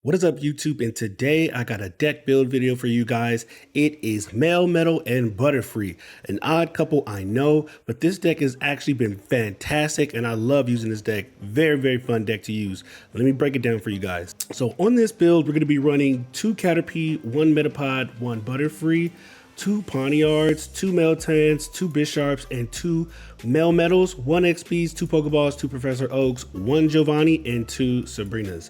What is up, YouTube? And today I got a deck build video for you guys. It is Melmetal and Butterfree. An odd couple, I know, but this deck has actually been fantastic and I love using this deck. Very fun deck to use. Let me break it down for you guys. So on this build, we're going to be running 2 Caterpie, 1 Metapod, 1 Butterfree, 2 Pawniards, 2 Meltans, 2 Bisharps, and 2 Melmetals, 1 XPs, 2 Pokeballs, 2 Professor Oaks, 1 Giovanni, and 2 Sabrinas.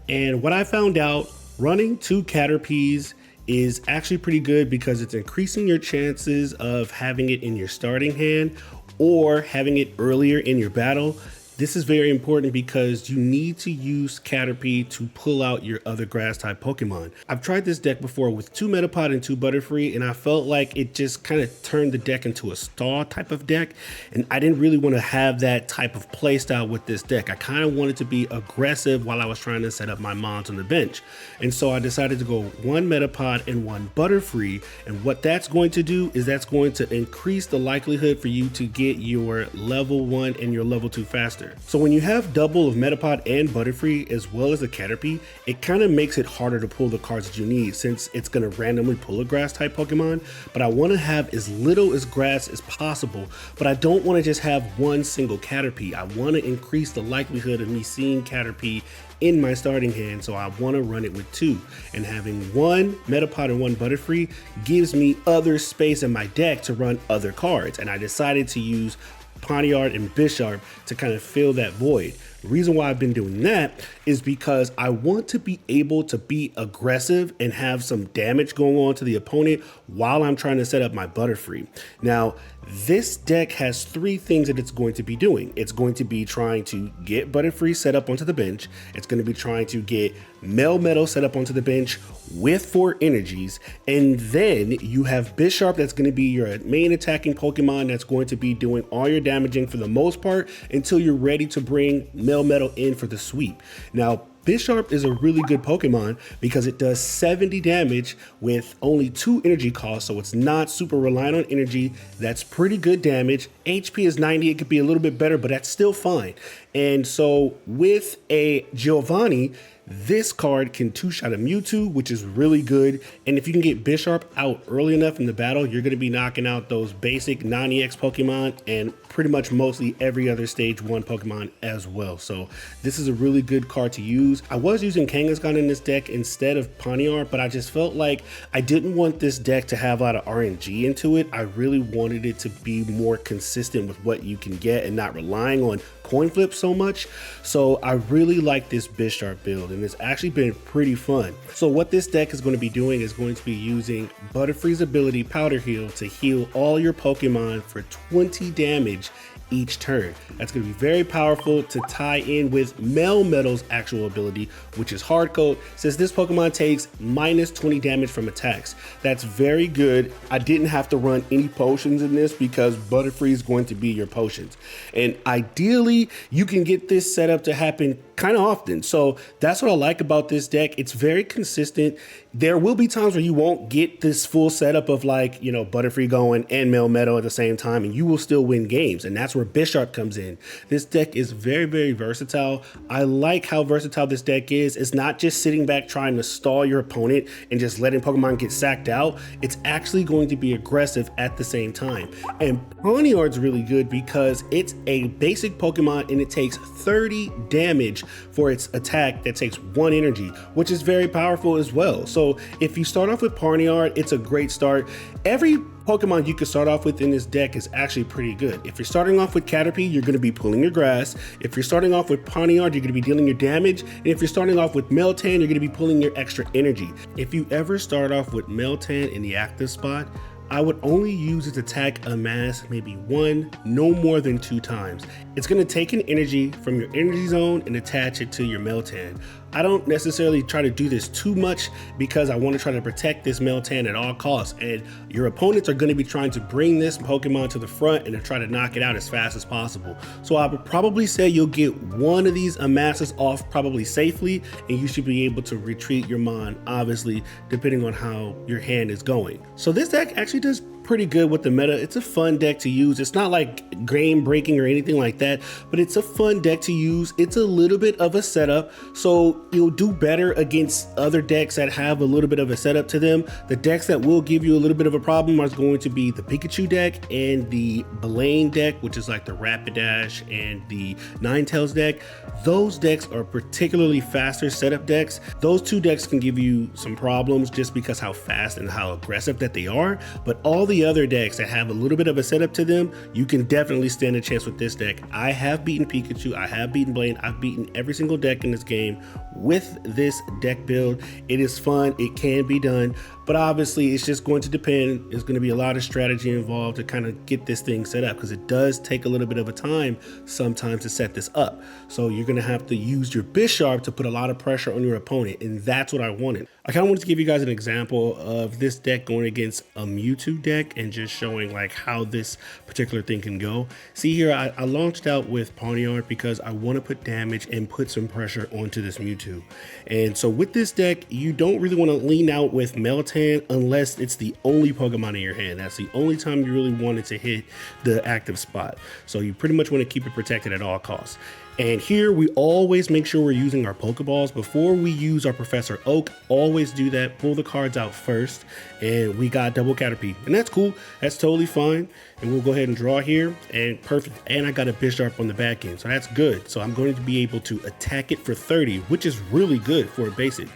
And what I found out, running 2 Caterpies is actually pretty good because it's increasing your chances of having it in your starting hand or having it earlier in your battle. This is very important because you need to use Caterpie to pull out your other grass type Pokemon. I've tried this deck before with 2 Metapod and 2 Butterfree, and I felt like it just kind of turned the deck into a stall type of deck, and I didn't really want to have that type of play style with this deck. I kind of wanted to be aggressive while I was trying to set up my mons on the bench. And so I decided to go 1 Metapod and 1 Butterfree, and what that's going to do is that's going to increase the likelihood for you to get your level 1 and your level 2 faster. So when you have double of Metapod and Butterfree as well as a Caterpie, it kind of makes it harder to pull the cards that you need since it's going to randomly pull a grass type Pokemon. But I want to have as little as grass as possible, but I don't want to just have one single Caterpie. I want to increase the likelihood of me seeing Caterpie in my starting hand, so I want to run it with 2, and having 1 Metapod and 1 Butterfree gives me other space in my deck to run other cards, and I decided to use Pawniard and Bisharp to kind of fill that void. The reason why I've been doing that is because I want to be able to be aggressive and have some damage going on to the opponent while I'm trying to set up my Butterfree. Now, this deck has 3 things that it's going to be doing. It's going to be trying to get Butterfree set up onto the bench. It's going to be trying to get Melmetal set up onto the bench with 4 energies. And then you have Bisharp that's going to be your main attacking Pokemon that's going to be doing all your damaging for the most part until you're ready to bring Melmetal in for the sweep. Now, Bisharp is a really good Pokemon because it does 70 damage with only 2 energy costs, so it's not super reliant on energy. That's pretty good damage. HP is 90, it could be a little bit better, but that's still fine. And so with a Giovanni, this card can 2-shot a Mewtwo, which is really good. And if you can get Bisharp out early enough in the battle, you're going to be knocking out those basic non-EX Pokemon and pretty much mostly every other stage 1 Pokemon as well. So this is a really good card to use. I was using Kangaskhan in this deck instead of Pawniard, but I just felt like I didn't want this deck to have a lot of RNG into it. I really wanted it to be more consistent with what you can get and not relying on coin flip so much. So I really like this Bisharp build and it's actually been pretty fun. So what this deck is going to be doing is going to be using Butterfree's ability Powder Heal to heal all your Pokemon for 20 damage each turn. That's going to be very powerful to tie in with Melmetal's actual ability, which is Hard Coat, since this Pokemon takes minus 20 damage from attacks. That's very good. I didn't have to run any potions in this because Butterfree is going to be your potions. And ideally, you can get this setup to happen kind of often. So that's what I like about this deck. It's very consistent. There will be times where you won't get this full setup of like, you know, Butterfree going and Melmetal at the same time, and you will still win games. And that's where Bisharp comes in. This deck is very versatile. I like how versatile this deck is. It's not just sitting back trying to stall your opponent and just letting Pokemon get sacked out. It's actually going to be aggressive at the same time. And Pawniard's really good because it's a basic Pokemon and it takes 30 damage for its attack that takes 1 energy, which is very powerful as well. So if you start off with Pawniard, it's a great start. Every Pokemon you can start off with in this deck is actually pretty good. If you're starting off with Caterpie, you're going to be pulling your grass. If you're starting off with Pawniard, you're going to be dealing your damage. And if you're starting off with Meltan, you're going to be pulling your extra energy. If you ever start off with Meltan in the active spot, I would only use its attack amass maybe 1, no more than 2 times. It's going to take an energy from your energy zone and attach it to your Meltan. I don't necessarily try to do this too much because I want to try to protect this Meltan at all costs, and your opponents are going to be trying to bring this Pokemon to the front and to try to knock it out as fast as possible. So I would probably say you'll get 1 of these amasses off probably safely, and you should be able to retreat your Mon, obviously, depending on how your hand is going. So this deck actually does pretty good with the meta. It's a fun deck to use. It's not like game breaking or anything like that, but it's a fun deck to use. It's a little bit of a setup, so you'll do better against other decks that have a little bit of a setup to them. The decks that will give you a little bit of a problem are going to be the Pikachu deck and the Blaine deck, which is like the Rapidash and the Ninetales deck. Those decks are particularly faster setup decks. Those two decks can give you some problems just because how fast and how aggressive that they are, but all the other decks that have a little bit of a setup to them, you can definitely stand a chance with this deck. I have beaten Pikachu, I have beaten Blaine, I've beaten every single deck in this game with this deck build. It is fun, it can be done, but obviously it's just going to depend. There's going to be a lot of strategy involved to kind of get this thing set up, because it does take a little bit of a time sometimes to set this up. So you're going to have to use your Bisharp to put a lot of pressure on your opponent, and that's what I wanted. I kind of wanted to give you guys an example of this deck going against a Mewtwo deck and just showing like how this particular thing can go. See here, I launched out with Pawniard because I want to put damage and put some pressure onto this Mewtwo. And so with this deck, you don't really want to lean out with Meltan unless it's the only Pokemon in your hand. That's the only time you really want it to hit the active spot. So you pretty much want to keep it protected at all costs. And here we always make sure we're using our Pokeballs before we use our Professor Oak. Always do that, pull the cards out first, and we got double Caterpie, and that's cool, that's totally fine. And we'll go ahead and draw here, and perfect. And I got a Bisharp on the back end, so that's good. So I'm going to be able to attack it for 30, which is really good for a basic.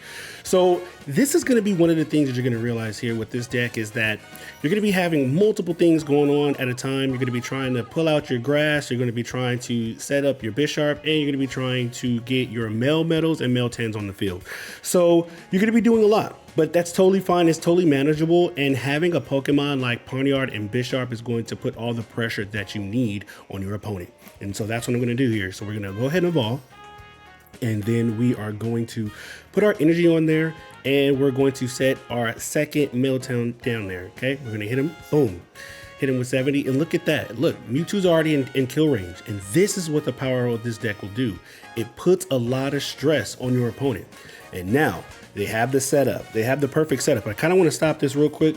So this is going to be one of the things that you're going to realize here with this deck, is that you're going to be having multiple things going on at a time. You're going to be trying to pull out your grass, you're going to be trying to set up your Bisharp, and you're going to be trying to get your Melmetals and Meltans on the field. So you're going to be doing a lot, but that's totally fine. It's totally manageable, and having a Pokemon like Pawniard and Bisharp is going to put all the pressure that you need on your opponent. And so that's what I'm going to do here. So we're going to go ahead and evolve. And then we are going to put our energy on there, and we're going to set our second Meltown down there. Okay, we're gonna hit him, boom, hit him with 70, and look at that. Look, Mewtwo's already in kill range, and this is what the power of this deck will do. It puts a lot of stress on your opponent. And now they have the setup, they have the perfect setup. I kind of want to stop this real quick.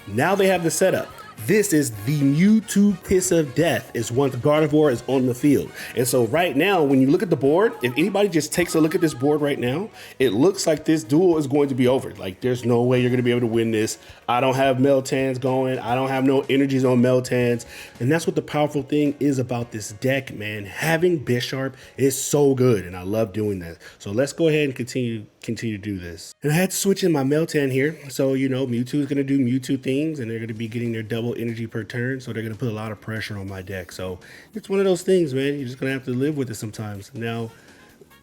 Now they have the setup. This is the Mewtwo Kiss of Death, is once Gardevoir is on the field. And so right now, when you look at the board, if anybody just takes a look at this board right now, it looks like this duel is going to be over. Like, there's no way you're going to be able to win this. I don't have Meltans going. I don't have no energies on Meltans. And that's what the powerful thing is about this deck, man. Having Bisharp is so good, and I love doing that. So let's go ahead and continue to do this. And I had to switch in my Meltan here. So, you know, Mewtwo is going to do Mewtwo things, and they're going to be getting their double energy per turn. So they're going to put a lot of pressure on my deck. So it's one of those things, man. You're just going to have to live with it sometimes. Now,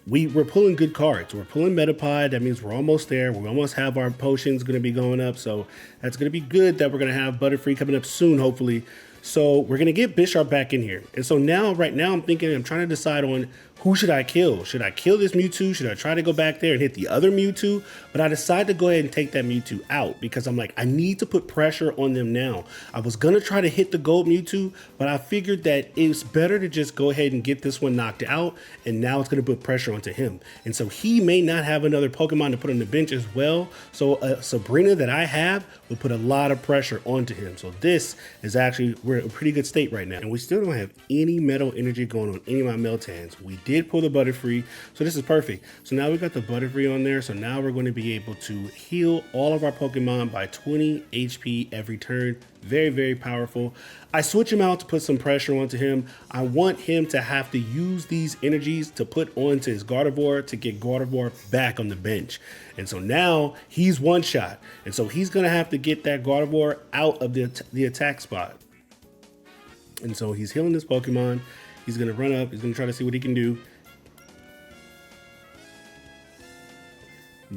we're pulling good cards. We're pulling Metapod. That means we're almost there. We almost have our potions going to be going up. So that's going to be good that we're going to have Butterfree coming up soon, hopefully. So we're going to get Bisharp back in here. And so now, right now, I'm trying to decide on who should I kill? Should I kill this Mewtwo? Should I try to go back there and hit the other Mewtwo? But I decided to go ahead and take that Mewtwo out because I'm like, I need to put pressure on them now. I was going to try to hit the gold Mewtwo, but I figured that it's better to just go ahead and get this one knocked out. And now it's going to put pressure onto him. And so he may not have another Pokemon to put on the bench as well. So Sabrina that I have will put a lot of pressure onto him. So this is actually, we're in a pretty good state right now. And we still don't have any metal energy going on any of my Meltans. We did pull the Butterfree, so this is perfect. So now we got the Butterfree on there, so now we're going to be able to heal all of our Pokemon by 20 HP every turn. Very, very powerful. I switch him out to put some pressure onto him. I want him to have to use these energies to put onto his Gardevoir to get Gardevoir back on the bench. And so now he's one shot, and so he's going to have to get that Gardevoir out of the attack spot. And so he's healing this Pokemon. He's going to run up. He's going to try to see what he can do.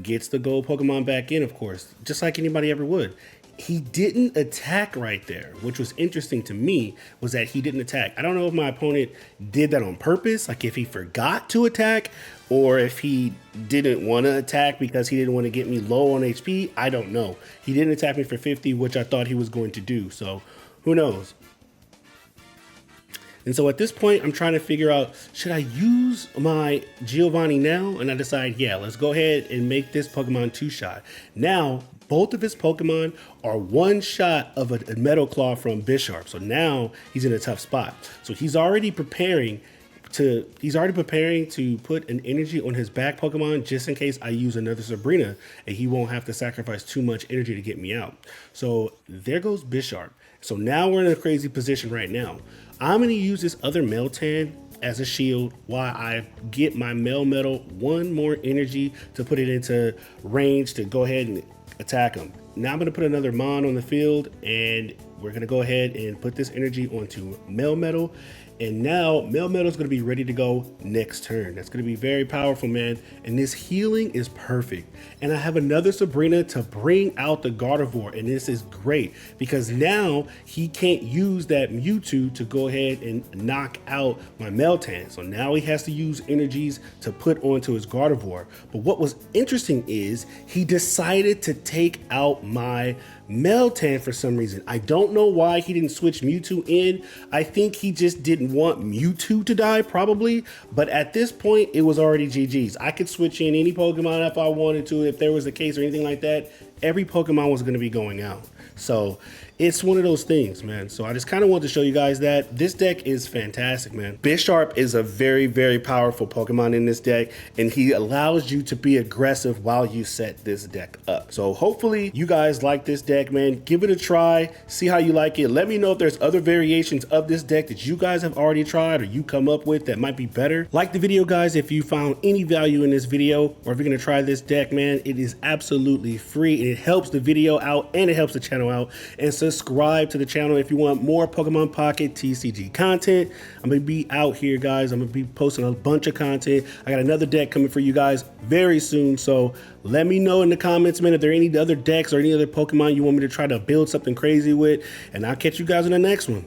Gets the gold Pokemon back in, of course, just like anybody ever would. He didn't attack right there, which was interesting to me, was that he didn't attack. I don't know if my opponent did that on purpose, like if he forgot to attack, or if he didn't want to attack because he didn't want to get me low on HP. I don't know. He didn't attack me for 50, which I thought he was going to do. So who knows? And so at this point, I'm trying to figure out, should I use my Giovanni now? And I decide, yeah, let's go ahead and make this Pokemon two-shot. Now, both of his Pokemon are one shot of a Metal Claw from Bisharp. So now he's in a tough spot. So he's already preparing to put an energy on his back Pokemon just in case I use another Sabrina and he won't have to sacrifice too much energy to get me out. So there goes Bisharp. So now we're in a crazy position right now. I'm going to use this other Meltan as a shield while I get my Melmetal one more energy to put it into range to go ahead and attack him. Now I'm going to put another Mon on the field, and we're going to go ahead and put this energy onto Melmetal. And now Melmetal is going to be ready to go next turn. That's going to be very powerful, man. And this healing is perfect. And I have another Sabrina to bring out the Gardevoir. And this is great because now he can't use that Mewtwo to go ahead and knock out my Meltan. So now he has to use energies to put onto his Gardevoir. But what was interesting is he decided to take out my Meltan for some reason. I don't know why he didn't switch Mewtwo in. I think he just didn't want Mewtwo to die, probably. But at this point, it was already GG's. I could switch in any Pokemon if I wanted to, if there was a case or anything like that. Every Pokemon was going to be going out. So it's one of those things, man. So I just kind of want to show you guys that this deck is fantastic, man. Bisharp is a very, very powerful Pokemon in this deck, and he allows you to be aggressive while you set this deck up. So hopefully you guys like this deck, man. Give it a try, see how you like it. Let me know if there's other variations of this deck that you guys have already tried or you come up with that might be better. Like the video, guys, if you found any value in this video, or if you're gonna try this deck, man, it is absolutely free and it helps the video out and it helps the channel out. And subscribe to the channel if you want more Pokemon Pocket TCG content. I'm gonna be out here, guys. I'm gonna be posting a bunch of content. I got another deck coming for you guys very soon, so let me know in the comments, man, if there are any other decks or any other Pokemon you want me to try to build something crazy with, and I'll catch you guys in the next one.